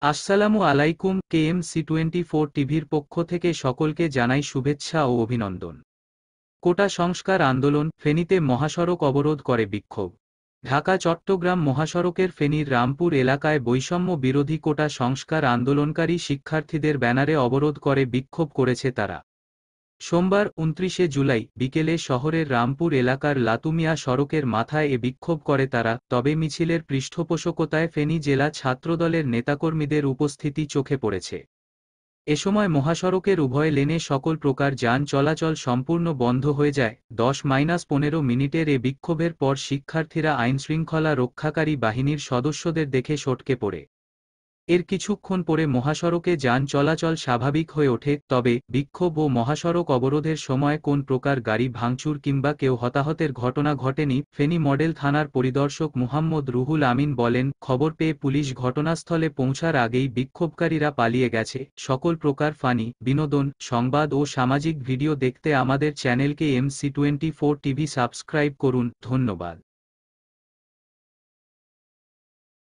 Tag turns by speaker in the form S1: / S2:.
S1: আসসালামু আলাইকুম। KMC24 টিভির পক্ষ থেকে সকলকে জানাই শুভেচ্ছা ও অভিনন্দন। কোটা সংস্কার আন্দোলন, ফেনীতে মহাসড়ক অবরোধ করে বিক্ষোভ। ঢাকা চট্টগ্রাম মহাসড়কের ফেনীর রামপুর এলাকায় বৈষম্য বিরোধী কোটা সংস্কার আন্দোলনকারী শিক্ষার্থীদের ব্যানারে অবরোধ করে বিক্ষোভ করেছে তারা। সোমবার 29 জুলাই বিকেলে শহরের রামপুর এলাকার লাতুমিয়া সড়কের মাথায় এ বিক্ষোভ করে তারা, তবে মিছিলের পৃষ্ঠপোষকতায় ফেনী জেলা ছাত্রদলের নেতাকর্মীদের উপস্থিতি চোখে পড়েছে। এ সময় মহাসড়কের উভয় লেনে সকল প্রকার যান চলাচল সম্পূর্ণ বন্ধ হয়ে যায়। 10-15 মিনিটের এ বিক্ষোভের পর শিক্ষার্থীরা আইনশৃঙ্খলা রক্ষাকারী বাহিনীর সদস্যদের দেখে সটকে পড়ে। এর কিছুক্ষণ পরে মহাসড়কে যান চলাচল স্বাভাবিক হয়ে ওঠে, তবে বিক্ষোভ ও মহাসড়ক অবরোধের সময় কোন প্রকার গাড়ি ভাঙচুর কিংবা কেউ হতাহতের ঘটনা ঘটেনি। ফেনী মডেল থানার পরিদর্শক মুহাম্মদ রুহুল আমিন বলেন, খবর পেয়ে পুলিশ ঘটনাস্থলে পৌঁছার আগেই বিক্ষোভকারীরা পালিয়ে গেছে। সকল প্রকার ফানি, বিনোদন, সংবাদ ও সামাজিক ভিডিও দেখতে আমাদের চ্যানেলকে MC24 টিভি সাবস্ক্রাইব করুন। ধন্যবাদ।